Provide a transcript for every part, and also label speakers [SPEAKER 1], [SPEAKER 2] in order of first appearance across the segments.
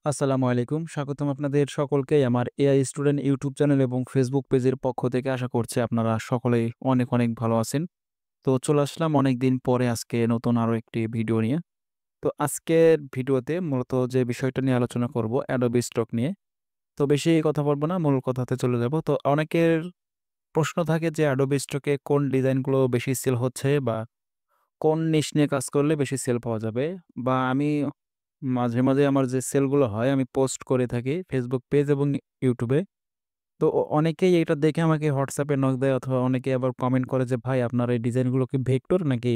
[SPEAKER 1] আসসালামু আলাইকুম। স্বাগতম আপনাদের সকলকেই আমার এআই স্টুডেন্ট ইউটিউব চ্যানেল এবং ফেসবুক পেজের পক্ষ থেকে। আশা করছি আপনারা সকলেই অনেক ভালো আছেন। তো চলে আসলাম অনেকদিন পরে আজকে নতুন আরো একটি ভিডিও নিয়ে। তো আজকের ভিডিওতে মূলত যে বিষয়টা নিয়ে আলোচনা করব Adobe Stock নিয়ে। তো বেশি কথা বলব না, মূল কথাতে চলে যাব। তো অনেকের প্রশ্ন থাকে যে Adobe Stock এ কোন ডিজাইনগুলো বেশি সেল হচ্ছে বা কোন নিশ নিয়ে কাজ করলে বেশি সেল পাওয়া যাবে? বা আমি মাঝে মাঝে আমার যে সেলগুলো হয় আমি পোস্ট করে থাকি Facebook পেজ এবং YouTube এ। তো অনেকেই এটা দেখে আমাকে WhatsApp এ নক দেয় অথবা অনেকে আবার কমেন্ট করে যে, "ভাই আপনার এই ডিজাইনগুলো কি ভেক্টর নাকি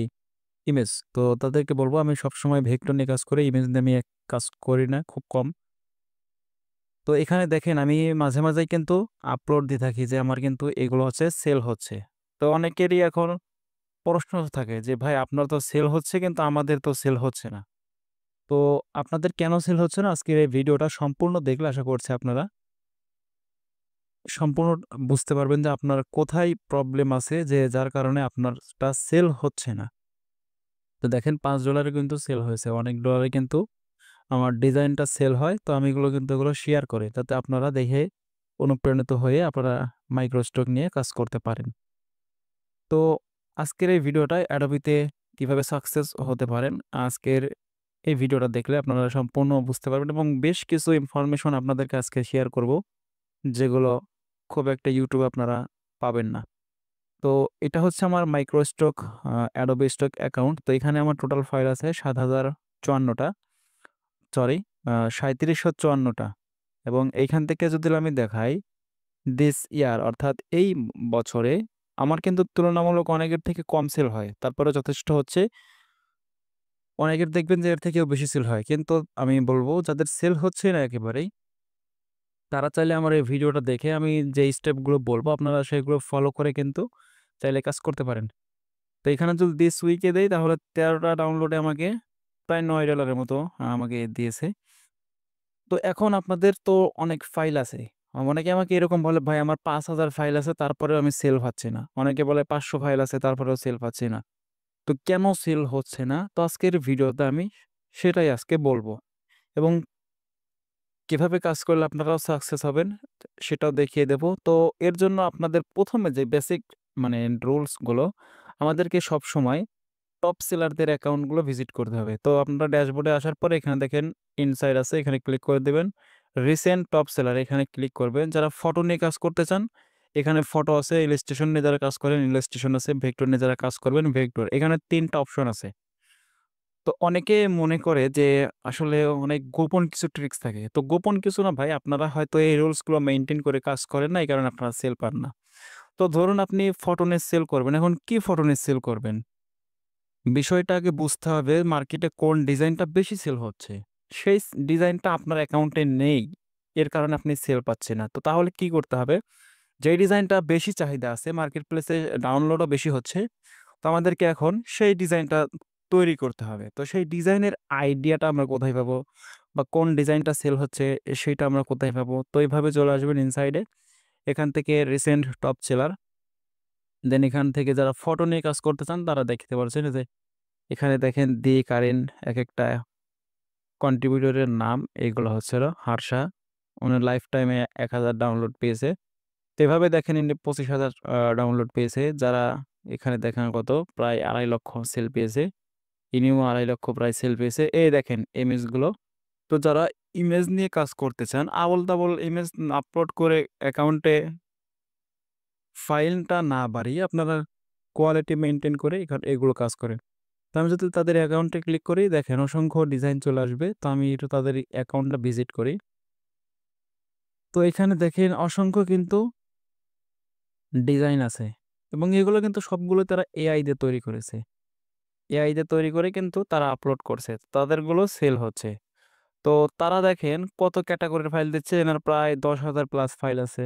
[SPEAKER 1] ইমেজ?" তো তাদেরকে বলব আমি সবসময় ভেক্টর নিয়ে কাজ করি। ইমেজ নিয়ে আমি কাজ করি না, খুব কম। তো এখানে দেখেন আমি মাঝে মাঝেই কিন্তু আপলোড দিয়ে থাকি যে আমার কিন্তু এগুলো হচ্ছে সেল হচ্ছে। তো অনেকেরই এখন প্রশ্ন থাকে যে, "ভাই আপনার তো সেল হচ্ছে কিন্তু আমাদের তো সেল হচ্ছে না।" তো আপনাদের কেন সেল হচ্ছে না? আজকের এই ভিডিওটা সম্পূর্ণ দেখলে আশা করছি আপনারা সম্পূর্ণ বুঝতে পারবেন যে আপনার কোথায় প্রবলেম আছে যে যার কারণে আপনারটা সেল হচ্ছে না। তো দেখেন $5 এ কিন্তু সেল হয়েছে। অনেক ডলারে কিন্তু আমার ডিজাইনটা সেল হয়। তো আমি এগুলো শেয়ার করি। যাতে আপনারা দেখে অনুপ্রাণিত হয়ে আপনারা মাইক্রোস্টক নিয়ে কাজ করতে পারেন। তো আজকের এই ভিডিওটায় Adobe তে কিভাবে সাকসেস হতে পারেন, আজকের এই ভিডিওটা দেখলে আপনারা সম্পূর্ণ বুঝতে পারবেন এবং বেশ কিছু ইনফরমেশন আপনাদেরকে আজকে শেয়ার করব, যেগুলো খুব একটা YouTube এ আপনারা পাবেন না। তো এটা হচ্ছে আমার মাইক্রোস্টক Adobe Stock অ্যাকাউন্ট। তো এখানে আমার টোটাল ফাইল আছে ৭,০৫৪ টা, সরি ৩৭৫৪ টা এবং এইখান থেকে যদি আমি দেখাই দিস ইয়ার অর্থাৎ এই বছরে আমার কিন্তু তুলনামূলক অনেকের থেকে কম সেল হয়। তারপরেও যথেষ্ট হচ্ছে। অনেকের দেখবেন যে এর থেকেও বেশি সেল হয়। কিন্তু আমি বলব যাদের সেল হচ্ছে না একেবারেই, তারা চাইলে আমার এই ভিডিওটা দেখে আমি যে স্টেপগুলো বলব আপনারা সেগুলো ফলো করে কিন্তু চাইলে কাজ করতে পারেন। তো এখানে যদি দিস উইকে দেই তাহলে ১৩ টা ডাউনলোডে আমাকে প্রায় $৯ এর মতো আমাকে দিয়েছে। তো এখন আপনাদের তো অনেক ফাইল আছে। অনেকে আমাকে এরকম বলে, "ভাই আমার ৫,০০০ ফাইল আছে তারপরেও আমি সেল পাচ্ছি না।" অনেকে বলে ৫০০ ফাইল আছে তারপরেও সেল পাচ্ছি না। তো কেন সেল হচ্ছে না? তো আজকের ভিডিওতে আমি সেটাই আজকে বলব এবং কিভাবে কাজ করলে আপনারাও সাকসেস হবেন সেটাও দেখিয়ে দেব। তো এর জন্য আপনাদের ১ম এ যে বেসিক মানে রুলস গুলো আমাদেরকে সবসময় টপ সেলারদের অ্যাকাউন্ট গুলো ভিজিট করতে হবে। তো আপনারা ড্যাশবোর্ডে আসার পরে এখানে দেখেন ইনসাইড আছে, এখানে ক্লিক করে দিবেন। রিসেন্ট টপ সেলার এখানে ক্লিক করবেন। যারা ফটো নিয়ে কাজ করতে চান, এখানে ফটো আছে, ইলাস্ট্রেশন নিয়ে যারা কাজ করেন ইলাস্ট্রেশন আছে, ভেক্টর নিয়ে যারা কাজ করবেন ভেক্টর। এখানে ৩ টা অপশন আছে। তো অনেকে মনে করে যে আসলে অনেক গোপন কিছু ট্রিক্স থাকে। তো গোপন কিছু না ভাই, আপনারা হয়তো এই রুলস গুলো মেইনটেইন করে কাজ করেন না, এই কারণে আপনারা সেল পান না। তো ধরুন আপনি ফটো নিয়ে সেল করবেন। এখন কি ফটো নিয়ে সেল করবেন? বিষয়টা আগে বুঝতে হবে মার্কেটে কোন ডিজাইনটা বেশি সেল হচ্ছে। সেই ডিজাইনটা আপনার অ্যাকাউন্টে নেই। এর কারণে আপনি সেল পাচ্ছেন না। তো তাহলে কি করতে হবে? যেই ডিজাইনটা বেশি চাহিদা আছে, মার্কেট প্লেসে ডাউনলোডও বেশি হচ্ছে। তো আমাদেরকে এখন সেই ডিজাইনটা তৈরি করতে হবে। তো সেই ডিজাইনের আইডিয়াটা আমরা কোথায় পাবো? বা কোন ডিজাইনটা সেল হচ্ছে সেইটা আমরা কোথায় পাবো? তো এইভাবে চলে আসবেন ইনসাইডে। এখান থেকে রিসেন্ট টপ সেলার। দেন এখান থেকে যারা ফটো নিয়ে কাজ করতে চান তারা দেখতে পারছেন যে এখানে দেখেন দি কারেন্ট একেকটা কন্ট্রিবিউটরের নাম এগুলো হচ্ছে হলো হার্ষা। উনার লাইফ টাইমে ১,০০০ ডাউনলোড পেয়েছে। তো এভাবে দেখেন ইনি ২৫,০০০ ডাউনলোড পেয়েছে। যারা এখানে দেখেন কত প্রায় ২.৫ লক্ষ সেল পেয়েছে। ইনিও ২.৫ লক্ষ প্রায় সেল পেয়েছে। এই দেখেন ইমেজগুলো। তো যারা ইমেজ নিয়ে কাজ করতে চান, আবোল-তাবোল ইমেজ আপলোড করে অ্যাকাউন্টে ফাইলটা না বাড়িয়ে আপনারা কোয়ালিটি মেইনটেইন করে এগুলো কাজ করেন। তো আমি যদি তাদের অ্যাকাউন্টে ক্লিক করি, দেখেন অসংখ্য ডিজাইন চলে আসবে। তো আমি একটু তাদের অ্যাকাউন্টটা ভিজিট করি। তো এখানে দেখেন অসংখ্য কিন্তু ডিজাইন আছে এবং এগুলো কিন্তু সবগুলো তারা এআই দিয়ে তৈরি করেছে। এআই দিয়ে তৈরি করে কিন্তু তারা আপলোড করছে। তাদেরগুলো সেল হচ্ছে। তো তারা দেখেন কত ক্যাটেগরির ফাইল দিচ্ছে, এনার প্রায় ১০,০০০ প্লাস ফাইল আছে।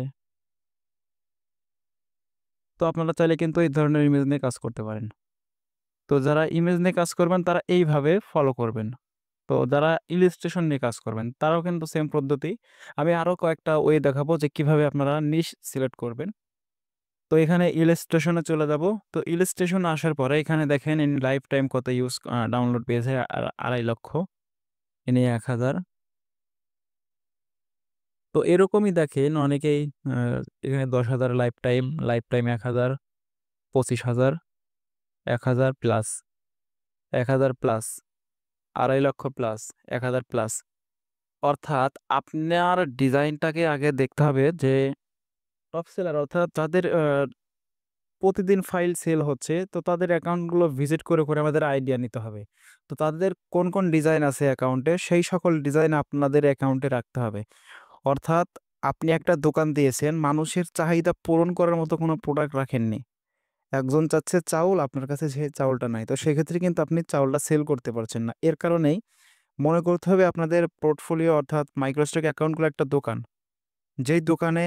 [SPEAKER 1] তো আপনারা চাইলে কিন্তু এই ধরনের ইমেজ নিয়ে কাজ করতে পারেন। তো যারা ইমেজ নিয়ে কাজ করবেন তারা এইভাবে ফলো করবেন। তো যারা ইলাস্ট্রেশন নিয়ে কাজ করবেন তারাও কিন্তু সেম পদ্ধতি। আমি আরো কয়েকটা ওয়ে দেখাবো যে কিভাবে আপনারা নিশ সিলেক্ট করবেন। তো এখানে ইলাস্ট্রেশন এ চলে যাব। তো ইলাস্ট্রেশন আসার পরে এখানে দেখেন ইনি লাইফ টাইম কত ডাউনলোড পেয়েছে ২.৫ লক্ষ। ইনি ১,০০০। তো এরকমই দেখেন অনেকেই এখানে 10,000 লাইফ টাইম 1,000, 25,000, 1,000 প্লাস, 1,000 প্লাস, 2.5 লক্ষ প্লাস, 1,000 প্লাস। অর্থাৎ আপনার ডিজাইনটাকে আগে দেখতে হবে যে টপ সেলার, অর্থাৎ যাদের প্রতিদিন ফাইল সেল হচ্ছে, তো তাদের অ্যাকাউন্টগুলো ভিজিট করে করে আমাদের আইডিয়া নিতে হবে। তো তাদের কোন কোন ডিজাইন আছে অ্যাকাউন্টে, সেই সকল ডিজাইন আপনাদের অ্যাকাউন্টে রাখতে হবে। অর্থাৎ আপনি একটা দোকান দিয়েছেন, মানুষের চাহিদা পূরণ করার মতো কোনো প্রোডাক্ট রাখেননি। একজন চাচ্ছে চাউল, আপনার কাছে সেই চাউলটা নাই, তো সেক্ষেত্রে কিন্তু আপনি চাউলটা সেল করতে পারছেন না। এর কারণেই মনে করতে হবে আপনাদের পোর্টফোলিও অর্থাৎ মাইক্রোস্টক অ্যাকাউন্টগুলো একটা দোকান, যেই দোকানে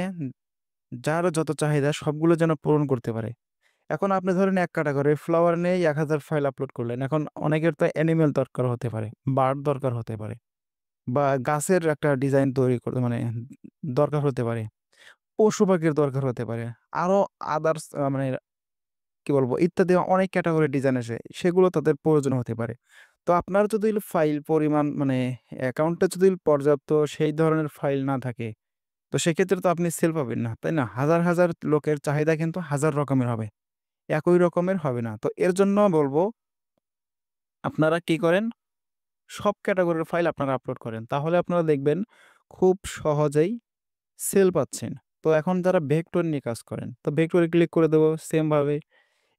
[SPEAKER 1] যার যত চাহিদা সবগুলো যেন পূরণ করতে পারে। এখন আপনি ধরেন এক ক্যাটাগরি ফ্লাওয়ার নিয়ে 1,000 ফাইল আপলোড করলেন। এখন অনেকের তো অ্যানিমেল দরকার হতে পারে, বার্ড দরকার হতে পারে, বা গাছের একটা ডিজাইন তৈরি করতে মানে দরকার হতে পারে, পশু পাখির দরকার হতে পারে, আরো আদার্স মানে কি বলবো ইত্যাদি অনেক ক্যাটাগরি ডিজাইন আছে, সেগুলো তাদের প্রয়োজন হতে পারে। তো আপনার যদি ফাইল পরিমাণ মানে অ্যাকাউন্টে যদি পর্যাপ্ত সেই ধরনের ফাইল না থাকে, তো সেক্ষেত্রে তো আপনি সেল পাবেন না, তাই না? হাজার হাজার লোকের চাহিদা কিন্তু হাজার রকমের হবে, একই রকমের হবে না। তো এর জন্য বলবো আপনারা কি করেন, সব ক্যাটাগরির ফাইল আপনারা আপলোড করেন, তাহলে আপনারা দেখবেন খুব সহজেই সেল পাচ্ছেন। তো এখন যারা ভেক্টর নিয়ে কাজ করেন, তো ভেক্টরে ক্লিক করে দেবো সেম ভাবে।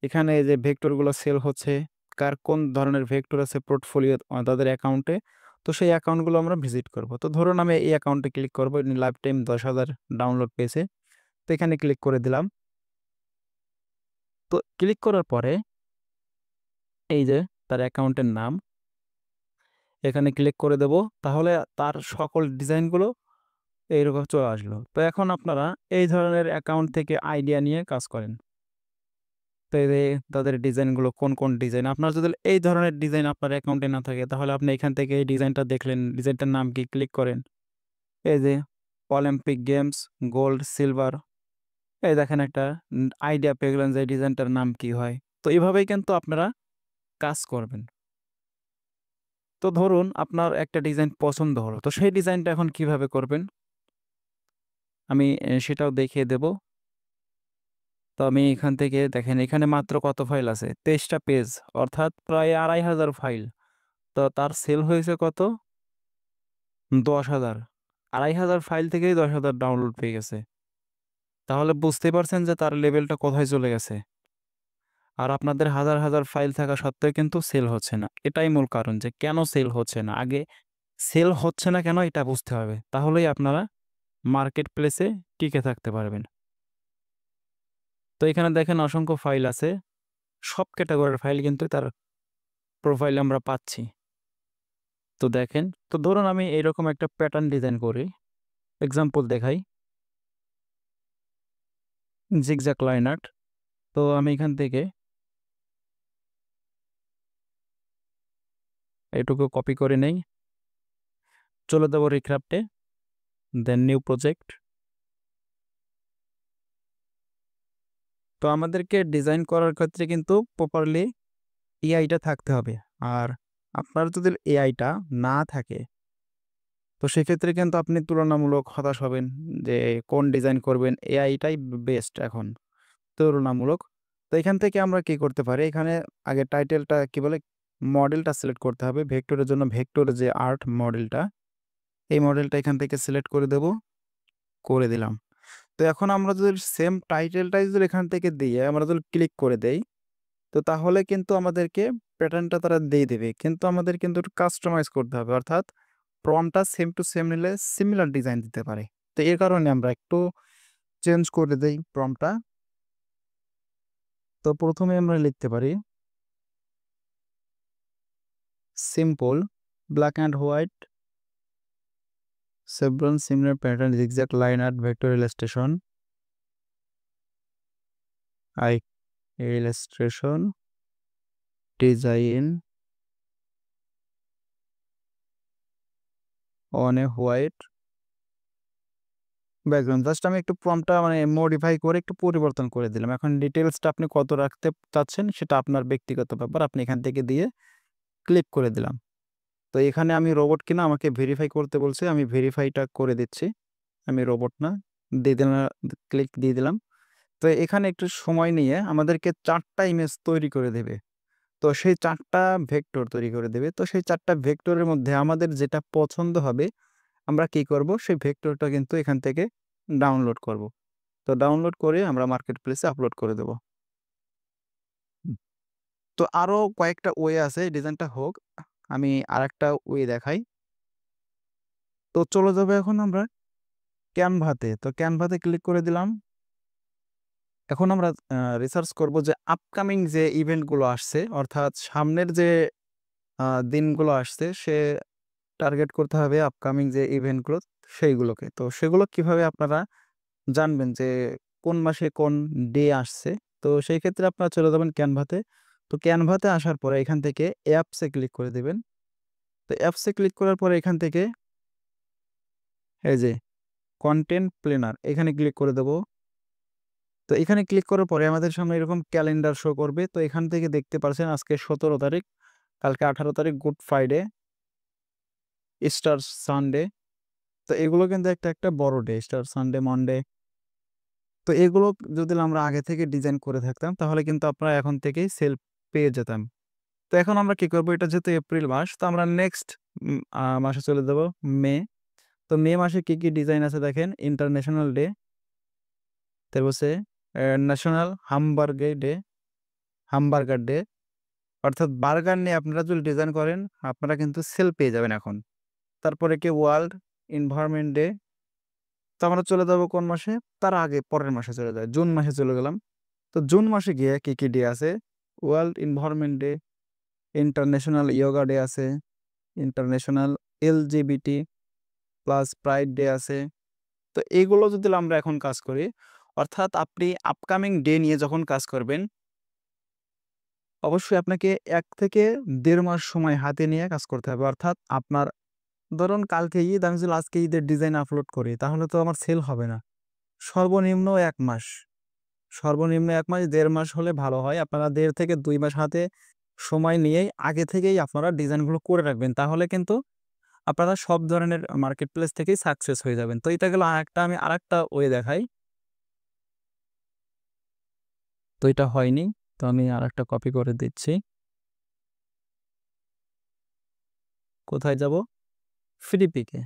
[SPEAKER 1] এখানে এই যে ভেক্টরগুলো সেল হচ্ছে, কার কোন ধরনের ভেক্টর আছে পোর্টফোলিও তাদের অ্যাকাউন্টে, তো সেই অ্যাকাউন্টগুলো আমরা ভিজিট করব। তো ধরুন আমি এই অ্যাকাউন্টে ক্লিক করবো, লাইফ টাইম 10,000 ডাউনলোড পেয়েছে, তো এখানে ক্লিক করে দিলাম। তো ক্লিক করার পরে এই যে তার অ্যাকাউন্টের নাম, এখানে ক্লিক করে দেব, তাহলে তার সকল ডিজাইনগুলো এইরকম চলে আসলো। তো এখন আপনারা এই ধরনের অ্যাকাউন্ট থেকে আইডিয়া নিয়ে কাজ করেন। তো এই যে তাদের ডিজাইনগুলো কোন কোন ডিজাইন, আপনার যদি এই ধরনের ডিজাইন আপনার অ্যাকাউন্টে না থাকে, তাহলে আপনি এখান থেকে এই ডিজাইনটা দেখলেন, ডিজাইনটার নাম কি, ক্লিক করেন। এই যে অলিম্পিক গেমস, গোল্ড, সিলভার, এই দেখেন একটা আইডিয়া পেয়ে গেলেন যে ডিজাইনটার নাম কি হয়। তো এইভাবেই কিন্তু আপনারা কাজ করবেন। তো ধরুন আপনার একটা ডিজাইন পছন্দ হলো, তো সেই ডিজাইনটা এখন কিভাবে করবেন আমি সেটাও দেখিয়ে দেব। তো আমি এখান থেকে দেখেন এখানে মাত্র কত ফাইল আছে, 23টা পেজ, অর্থাৎ প্রায় 2,500 ফাইল। তো তার সেল হয়েছে কত, 10,000। 2,500 ফাইল থেকেই 10,000 ডাউনলোড পেয়ে গেছে। তাহলে বুঝতে পারছেন যে তার লেভেলটা কোথায় চলে গেছে। আর আপনাদের হাজার হাজার ফাইল থাকা সত্ত্বেও কিন্তু সেল হচ্ছে না। এটাই মূল কারণ যে কেন সেল হচ্ছে না। আগে সেল হচ্ছে না কেন এটা বুঝতে হবে, তাহলেই আপনারা মার্কেট প্লেসে টিকে থাকতে পারবেন। তো এখানে দেখেন অসংখ্য ফাইল আছে, সব ক্যাটাগরির ফাইল কিন্তু তার প্রোফাইলে আমরা পাচ্ছি। তো দেখেন, তো ধরুন আমি এরকম একটা প্যাটার্ন ডিজাইন করি, এক্সাম্পল দেখাই, জিগজ্যাগ লাইন আর্ট। তো আমি এখান থেকে এটুকু কপি করে নেই, চলে দেবো রিক্রাফটে, দেন নিউ প্রজেক্ট। তো আমাদেরকে ডিজাইন করার ক্ষেত্রে কিন্তু প্রপারলি এআইটা থাকতে হবে। আর আপনার যদি এআইটা না থাকে, তো সেক্ষেত্রে কিন্তু আপনি তুলনামূলক হতাশ হবেন যে কোন ডিজাইন করবেন। এআইটাই বেস্ট এখন তুলনামূলক। তো এখান থেকে আমরা কি করতে পারি, এখানে আগে টাইটেলটা কি বলে মডেলটা সিলেক্ট করতে হবে। ভেক্টরের জন্য ভেক্টরের যে আর্ট মডেলটা, এই মডেলটা এখান থেকে সিলেক্ট করে দেব, করে দিলাম। তো এখন আমরা যদি সেম টাইটেলটাই যদি এখান থেকে দিয়ে আমরা যদি ক্লিক করে দেই, তো তাহলে কিন্তু আমাদেরকে প্যাটার্নটা তারা দিয়ে দেবে, কিন্তু আমাদের কিন্তু একটু কাস্টমাইজ করতে হবে, অর্থাৎ প্রম্পটটা সেম টু সেম নিলে সিমিলার ডিজাইন দিতে পারে। তো এর কারণে আমরা একটু চেঞ্জ করে দেই প্রম্পটটা। তো প্রথমে আমরা লিখতে পারি simple black and white several similar pattern zigzag line art vector illustration I illustration design on a white background. Just আমি একটু প্রম্পটটা মানে মডিফাই করে একটু পরিবর্তন করে দিলাম। এখন ডিটেলসটা আপনি কত রাখতে চাচ্ছেন সেটা আপনার ব্যক্তিগত ব্যাপার, আপনি এখান থেকে দিয়ে ক্লিক করে দিলাম। তো এখানে আমি রোবট কিনা আমাকে ভেরিফাই করতে বলছে, আমি ভেরিফাইটা করে দিচ্ছি। আমি রোবট না, দিয়ে দিলাম, ক্লিক দিয়ে দিলাম। তো এখানে একটু সময় নিয়ে আমাদেরকে 4টা ইমেজ তৈরি করে দেবে। তো সেই 4টা ভেক্টর তৈরি করে দেবে। তো সেই 4টা ভেক্টরের মধ্যে আমাদের যেটা পছন্দ হবে আমরা কি করব, সেই ভেক্টরটা কিন্তু এখান থেকে ডাউনলোড করব। তো ডাউনলোড করে আমরা মার্কেট প্লেসে আপলোড করে দেব। তো আরও কয়েকটা ওয়ে আছে ডিজাইনটা হোক, আমি আরেকটা ওয়ে দেখাই। তো চলে যাবে এখন আমরা ক্যানভাতে। তো ক্যানভাতে ক্লিক করে দিলাম। এখন আমরা রিসার্চ করব যে আপকামিং যে ইভেন্টগুলো আসছে, অর্থাৎ সামনের যে দিনগুলো আসছে, সে টার্গেট করতে হবে আপকামিং যে ইভেন্টগুলো সেইগুলোকে। তো সেগুলো কিভাবে আপনারা জানবেন যে কোন মাসে কোন ডে আসছে? তো সেই ক্ষেত্রে আপনারা চলে যাবেন ক্যানভাতে। তো ক্যানভাতে আসার পরে এখান থেকে অ্যাপসে ক্লিক করে দেবেন। তো অ্যাপসে ক্লিক করার পরে এখান থেকে এই যে কন্টেন্ট প্ল্যানার এখানে ক্লিক করে দেব। তো এখানে ক্লিক করার পরে আমাদের সামনে এরকম ক্যালেন্ডার শো করবে। তো এখান থেকে দেখতে পাচ্ছেন আজকে 17 তারিখ, কালকে 18 তারিখ গুড ফ্রাইডে, ইস্টার সানডে। তো এগুলো কিন্তু একটা একটা বড় ডে, ইস্টার সানডে, মনডে। তো এগুলো যদি আমরা আগে থেকে ডিজাইন করে থাকতাম তাহলে কিন্তু আপনারা এখন থেকেই সেল পেয়ে যেতাম। তো এখন আমরা কি করব, এটা যেহেতু এপ্রিল মাস, তো আমরা নেক্সট মাসে চলে যাব, মে। তো মে মাসে কি কি ডিজাইন আছে দেখেন, ইন্টারন্যাশনাল ডে, তারপর হচ্ছে ন্যাশনাল হামবার্গার ডে, অর্থাৎ বার্গার নিয়ে আপনারা যদি ডিজাইন করেন আপনারা কিন্তু সেল পেয়ে যাবেন এখন। তারপরে কি ওয়ার্ল্ড এনভায়রনমেন্ট ডে। তো আমরা চলে যাব কোন মাসে, তার আগে পরের মাসে চলে যায়, জুন মাসে চলে গেলাম। তো জুন মাসে গিয়ে কি কি ডে আছে, world environment day, international yoga day আছে, international LGBT plus pride day আছে। তো এইগুলো যদি আমরা এখন কাজ করি, অর্থাৎ আপনি আপকামিং ডে নিয়ে যখন কাজ করবেন অবশ্যই আপনাকে 1 থেকে 1.5 মাস সময় হাতে নিয়ে কাজ করতে হবে। অর্থাৎ আপনার ধরুন কালকে ঈদ, আমি যদি আজকে ঈদের ডিজাইন আপলোড করি তাহলে তো আমার সেল হবে না। সর্বনিম্ন 1 মাস, সর্বনিম্ন 1 মাস, 1.5 মাস হলে ভালো হয়। আপনারা 1.5 থেকে 2 মাস হাতে সময় নিয়েই আগে থেকেই আপনারা ডিজাইনগুলো করে রাখবেন, তাহলে কিন্তু আপনারা সব ধরনের মার্কেট প্লেস থেকেই সাকসেস হয়ে যাবেন। তো এটা গেল আরেকটা, আমি আরেকটা ওয়ে দেখাই। তো এটা হয়নি, তো আমি আরেকটা কপি করে দিচ্ছি। কোথায় যাব, ফ্রি পিকে।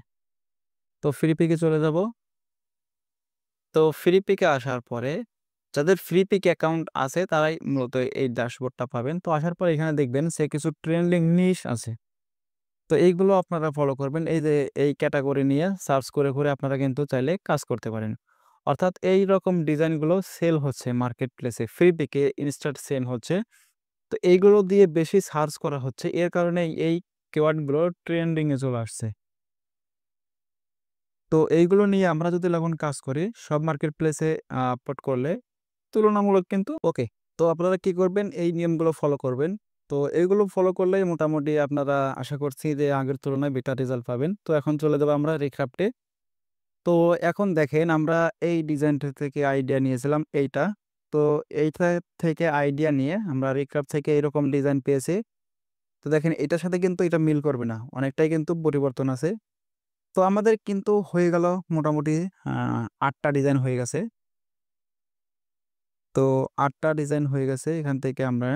[SPEAKER 1] তো ফ্রি পিকে চলে যাব। তো ফ্রি পিকে আসার পরে যাদের ফ্রি পিক অ্যাকাউন্ট আছে তারাই মূলত এই ড্যাশবোর্ডটা পাবেন। তো আসার পর এখানে দেখবেন সে কিছু ট্রেন্ডিং নিশ আছে, তো এইগুলো আপনারা ফলো করবেন। এই যে এই ক্যাটাগরি নিয়ে সার্চ করে করে আপনারা কিন্তু চাইলে কাজ করতে পারেন। অর্থাৎ এই রকম ডিজাইনগুলো সেল হচ্ছে মার্কেট প্লেসে, ফ্রি পিকে ইনস্ট্যান্ট সেল হচ্ছে। তো এইগুলো দিয়ে বেশি সার্চ করা হচ্ছে, এর কারণে এই কিওয়ার্ডগুলো ট্রেন্ডিংয়ে চলে আসছে। তো এইগুলো নিয়ে আমরা যদি এখন কাজ করি সব মার্কেট প্লেসে আপলোড করলে তুলনামূলক কিন্তু ওকে। তো আপনারা কি করবেন, এই নিয়মগুলো ফলো করবেন। তো এইগুলো ফলো করলেই মোটামুটি আপনারা আশা করছি যে আগের তুলনায় বেটার রেজাল্ট পাবেন। তো এখন চলে যাবো আমরা রিক্রাফটে। তো এখন দেখেন আমরা এই ডিজাইনটা থেকে আইডিয়া নিয়েছিলাম এইটা। তো এইটা থেকে আইডিয়া নিয়ে আমরা রিক্রাফট থেকে এরকম ডিজাইন পেয়েছি। তো দেখেন এটার সাথে কিন্তু এটা মিল করবে না, অনেকটাই কিন্তু পরিবর্তন আছে। তো আমাদের কিন্তু হয়ে গেল মোটামুটি 8টা ডিজাইন হয়ে গেছে। তো 8টা ডিজাইন হয়ে গেছে, এখান থেকে আমরা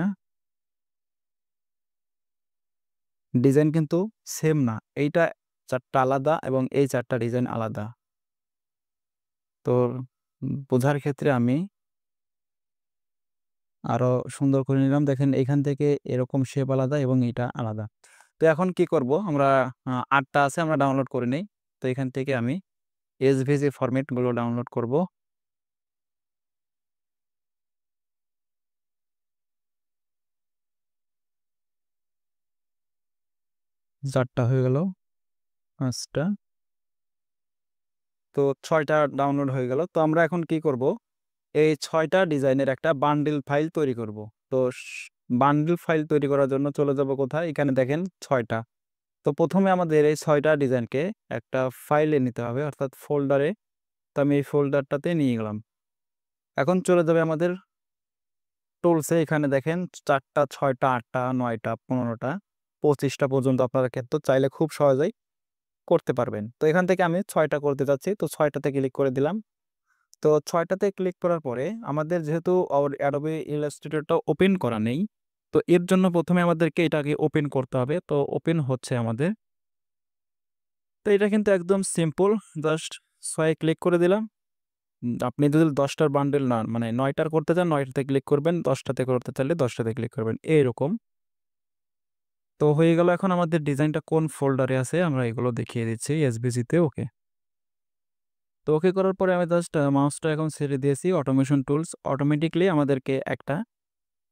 [SPEAKER 1] ডিজাইন কিন্তু সেম না, এইটা 4টা আলাদা এবং এই 4টা ডিজাইন আলাদা। তো বোঝার ক্ষেত্রে আমি আরো সুন্দর করে নিলাম। দেখেন এখান থেকে এরকম শেপ আলাদা এবং এটা আলাদা। তো এখন কি করব, আমরা 8টা আছে আমরা ডাউনলোড করে নেই। তো এখান থেকে আমি এসভিজি ফরম্যাটগুলো ডাউনলোড করব। 4টা হয়ে গেল, 5টা, তো 6টা ডাউনলোড হয়ে গেল। তো আমরা এখন কি করব, এই 6টা ডিজাইনের একটা বান্ডিল ফাইল তৈরি করব। তো বান্ডিল ফাইল তৈরি করার জন্য চলে যাব কোথায়, এখানে দেখেন 6টা। তো প্রথমে আমাদের এই 6টা ডিজাইনকে একটা ফাইলে নিতে হবে, অর্থাৎ ফোল্ডারে। তো আমি এই ফোল্ডারটাতে নিয়ে গেলাম। এখন চলে যাবে আমাদের টুলসে, এখানে দেখেন 4টা, 6টা, 8টা, 9টা, 15টা, 25টা পর্যন্ত আপনারা কিন্তু চাইলে খুব সহজেই করতে পারবেন। তো এখান থেকে আমি ৬টা করতে চাচ্ছি, তো ৬টাতে ক্লিক করে দিলাম। তো ৬টাতে ক্লিক করার পরে আমাদের যেহেতু Adobe Illustrator ওপেন করা নেই, তো এর জন্য প্রথমে আমাদেরকে এটাকে ওপেন করতে হবে। তো ওপেন হচ্ছে আমাদের। তো এটা কিন্তু একদম সিম্পল, জাস্ট ৬ ক্লিক করে দিলাম। আপনি যদি ১০টার বান্ডেল না মানে ৯টার করতে চান ৯টাতে ক্লিক করবেন, ১০টাতে করতে চাইলে ১০টাতে ক্লিক করবেন, এইরকম। তো হয়ে গেল। এখন আমাদের ডিজাইনটা কোন ফোল্ডারে আছে আমরা এগুলো দেখিয়ে দিচ্ছি এসভিজিতে। ওকে। তো ওকে করার পরে আমি জাস্ট মাউসটা এখন ছেড়ে দিয়েছি অটোমেশন টুলস, অটোমেটিকলি আমাদেরকে একটা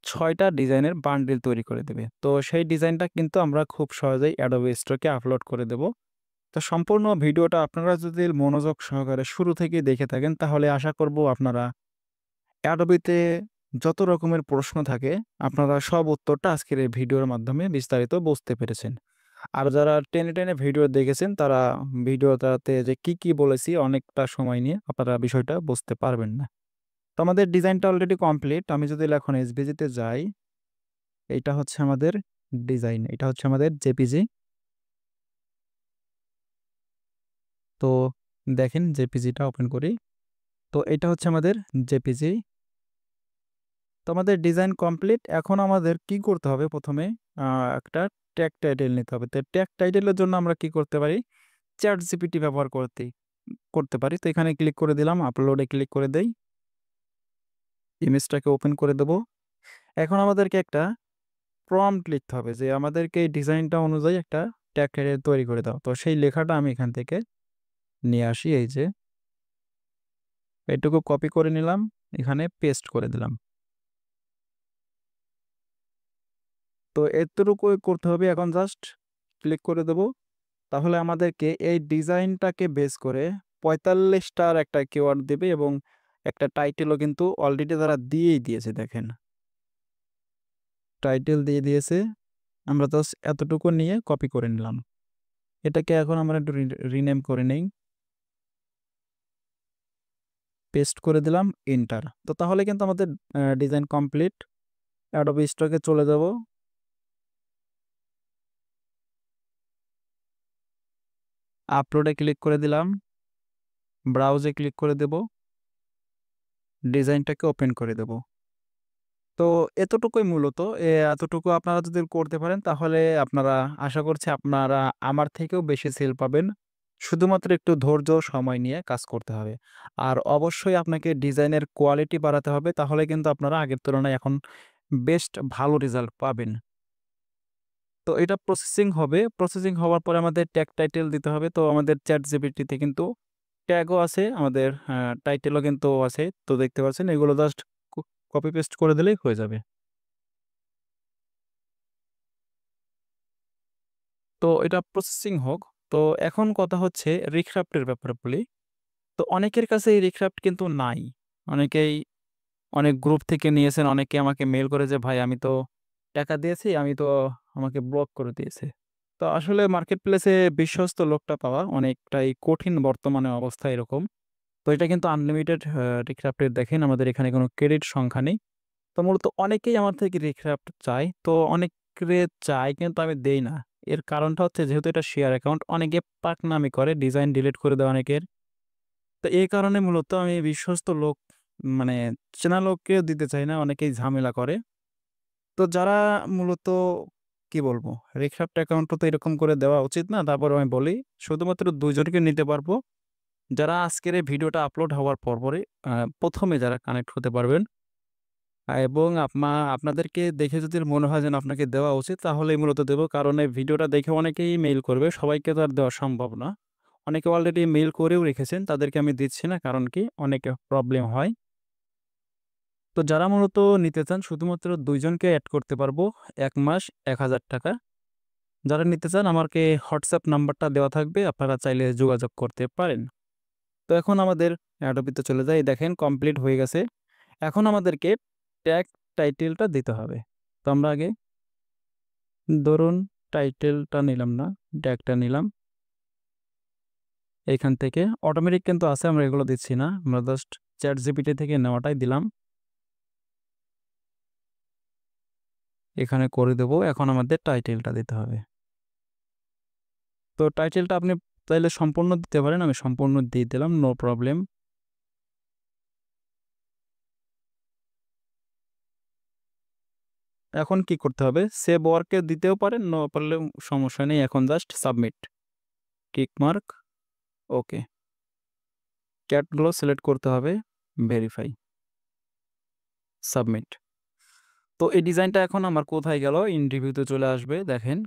[SPEAKER 1] ৬টা ডিজাইনের বান্ডেল তৈরি করে দেবে। তো সেই ডিজাইনটা কিন্তু আমরা খুব সহজেই অ্যাডোবি স্টোরে আপলোড করে দেব। তো সম্পূর্ণ ভিডিওটা আপনারা যদি মনোযোগ সহকারে শুরু থেকেই দেখে থাকেন তাহলে আশা করব আপনারা অ্যাডোবিতে যত রকমের প্রশ্ন থাকে আপনারা সব উত্তরটা আজকের এই ভিডিওর মাধ্যমে বিস্তারিত বুঝতে পেরেছেন। আর যারা টেনে টেনে ভিডিও দেখেছেন তারা ভিডিওটাতে যে কি বলেছি অনেকটা সময় নিয়ে আপনারা বিষয়টা বুঝতে পারবেন না। তো আমাদের ডিজাইনটা অলরেডি কমপ্লিট। আমি যদি এখন এসভিজিতে যাই, এইটা হচ্ছে আমাদের ডিজাইন, এটা হচ্ছে আমাদের জেপিজি। তো দেখেন জেপিজিটা ওপেন করি। তো এটা হচ্ছে আমাদের জেপিজি। তো আমাদের ডিজাইন কমপ্লিট। এখন আমাদের কি করতে হবে, প্রথমে একটা ট্যাগ টাইটেল নিতে হবে। তো ট্যাগ টাইটেলের জন্য আমরা কি করতে পারি, চ্যাট জিপিটি ব্যবহার করতে পারি। তো এখানে ক্লিক করে দিলাম, আপলোডে ক্লিক করে দেই, ইমেজটাকে ওপেন করে দেব। এখন আমাদেরকে একটা প্রম্পট লিখতে হবে যে আমাদেরকে এই ডিজাইনটা অনুযায়ী একটা ট্যাগ টাইটেল তৈরি করে দাও। তো সেই লেখাটা আমি এখান থেকে নিয়ে আসি, এই যে এটুকু কপি করে নিলাম, এখানে পেস্ট করে দিলাম। তো এতটুকু করতে হবে। এখন জাস্ট ক্লিক করে দেব। তাহলে আমাদেরকে এই ডিজাইনটাকে বেস করে ৪৫টার একটা কিওয়ার্ড দেবে এবং একটা টাইটেলও কিন্তু অলরেডি তারা দিয়েই দিয়েছে। দেখেন টাইটেল দিয়ে দিয়েছে। আমরা জাস্ট এতটুকু নিয়ে কপি করে নিলাম। এটাকে এখন আমরা একটু রিনেম করে নেই, পেস্ট করে দিলাম, এন্টার। তো তাহলে কিন্তু আমাদের ডিজাইন কমপ্লিট। অ্যাডোবি স্টকে চলে যাব। আপলোডে ক্লিক করে দিলাম, ব্রাউজে ক্লিক করে দেব, ডিজাইনটাকে ওপেন করে দেব। তো এতটুকুই মূলত। এতটুকু আপনারা যদি করতে পারেন তাহলে আপনারা আশা করছি আপনারা আমার থেকেও বেশি সেল পাবেন। শুধুমাত্র একটু ধৈর্য সময় নিয়ে কাজ করতে হবে। আর অবশ্যই আপনাকে ডিজাইনের কোয়ালিটি বাড়াতে হবে, তাহলে কিন্তু আপনারা আগের তুলনায় এখন বেস্ট ভালো রেজাল্ট পাবেন। তো এটা প্রসেসিং হবে। প্রসেসিং হওয়ার পরে আমাদের ট্যাগ টাইটেল দিতে হবে। তো আমাদের চ্যাট জিপিটিতে কিন্তু ট্যাগও আছে, আমাদের টাইটেলও কিন্তু আছে। তো দেখতে পাচ্ছেন এগুলো জাস্ট কপি পেস্ট করে দিলেই হয়ে যাবে। তো এটা প্রসেসিং হোক। তো এখন কথা হচ্ছে রিক্রাফটের ব্যাপারে বলি। তো অনেকের কাছে এই রিক্রাফট কিন্তু নাই। অনেকেই অনেক গ্রুপ থেকে নিয়েছেন, অনেকে আমাকে মেল করে যে ভাই আমি তো টাকা দিয়েছি, আমি তো আমাকে ব্লক করে দিয়েছে। তো আসলে মার্কেট প্লেসে বিশ্বস্ত লোকটা পাওয়া অনেকটাই কঠিন বর্তমানে অবস্থা এরকম। তো এটা কিন্তু আনলিমিটেড রিক্রাফটের। দেখেন আমাদের এখানে কোনো ক্রেডিট সংখ্যা নেই। তো মূলত অনেকেই আমার থেকে রিক্রাফট চায়। তো অনেকে চায় কিন্তু আমি দেই না। এর কারণটা হচ্ছে যেহেতু এটা শেয়ার অ্যাকাউন্ট, অনেকে পাকনামি করে, ডিজাইন ডিলিট করে দেয় অনেকের। তো এই কারণে মূলত আমি বিশ্বস্ত লোক মানে চেনা লোককেও দিতে চাই না, অনেকেই ঝামেলা করে। তো যারা মূলত কি বলবো, রিক্রাফট অ্যাকাউন্টও তো এরকম করে দেওয়া উচিত না। তারপর আমি বলি শুধুমাত্র ২ জনকে নিতে পারবো, যারা আজকের এই ভিডিওটা আপলোড হওয়ার পরপরই প্রথমে যারা কানেক্ট হতে পারবেন। এবং আপনাদেরকে দেখে যদি মনে হয় যেন আপনাকে দেওয়া উচিত তাহলেই মূলত দেব। কারণ এই ভিডিওটা দেখে অনেকেই মেইল করবে, সবাইকে তো আর দেওয়া সম্ভব না। অনেকে অলরেডি মেইল করেও রেখেছেন, তাদেরকে আমি দিচ্ছি না। কারণ কি, অনেকে প্রবলেম হয়। তো যারা মূলত নিতে চান শুধুমাত্র ২ জনকে এড করতে পারবো, ১ মাস ১,০০০ টাকা। যারা নিতে চান আমাকে হোয়াটসঅ্যাপ নাম্বারটা দেওয়া থাকবে, আপনারা চাইলে যোগাযোগ করতে পারেন। তো এখন আমাদের অ্যাডোবিতে চলে যাই। দেখেন কমপ্লিট হয়ে গেছে। এখন আমাদেরকে ট্যাগ টাইটেলটা দিতে হবে। তো আমরা আগে ধরুন টাইটেলটা নিলাম না, ট্যাগটা নিলাম। এইখান থেকে অটোমেটিক কিন্তু আছে, আমরা এগুলো দিচ্ছি না, আমরা জাস্ট চ্যাট জিপিটি থেকে নেওয়াটাই দিলাম, এখানে করে দেব। এখন আমাদের টাইটেলটা দিতে হবে। তো টাইটেলটা আপনি চাইলে সম্পূর্ণ দিতে পারেন, আমি সম্পূর্ণ দিয়ে দিলাম, নো প্রবলেম। এখন কি করতে হবে? সেভ ওয়ার্কে দিতেও পারেন, না পারলেও সমস্যা নেই। এখন জাস্ট সাবমিট, টিক মার্ক, ওকে। ক্যাটগুলো সিলেক্ট করতে হবে, ভেরিফাই, সাবমিট। তো এই ডিজাইনটা এখন আমার কোথায় গেল? ইন রিভিউতে চলে আসবে। দেখেন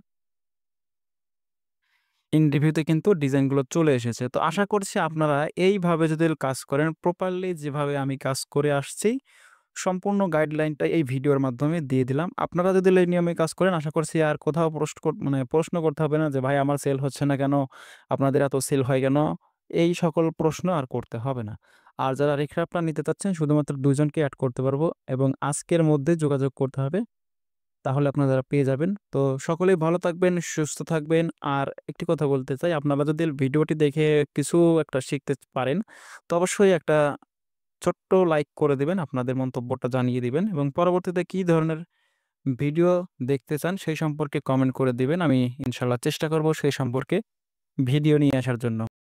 [SPEAKER 1] ইন রিভিউতে কিন্তু ডিজাইনগুলো চলে এসেছে। তো আশা করছি আপনারা এইভাবে যদি কাজ করেন, প্রপারলি যেভাবে আমি কাজ করে আসছি, সম্পূর্ণ গাইডলাইনটা এই ভিডিওর মাধ্যমে দিয়ে দিলাম। আপনারা যদি এই নিয়মে কাজ করেন, আশা করছি আর কোথাও প্রশ্ন করতে হবে না যে ভাই আমার সেল হচ্ছে না কেন? আপনাদের এত সেল হয় কেন? এই সকল প্রশ্ন আর করতে হবে না। আর যারা রিক্রাফটটা নিতে চাচ্ছেন, শুধুমাত্র ২ জনকে এড করতে পারবো এবং আজকের মধ্যে যোগাযোগ করতে হবে। তাহলে আপনারা পেয়ে যাবেন। তো সকলেই ভালো থাকবেন, সুস্থ থাকবেন। আর একটি কথা বলতে চাই, আপনারা যদি ভিডিওটি দেখে কিছু একটা শিখতে পারেন, তো অবশ্যই একটা ছোট্ট লাইক করে দিবেন, আপনাদের মন্তব্যটা জানিয়ে দিবেন এবং পরবর্তীতে কী ধরনের ভিডিও দেখতে চান সেই সম্পর্কে কমেন্ট করে দিবেন। আমি ইনশাআল্লাহ চেষ্টা করব সেই সম্পর্কে ভিডিও নিয়ে আসার জন্য।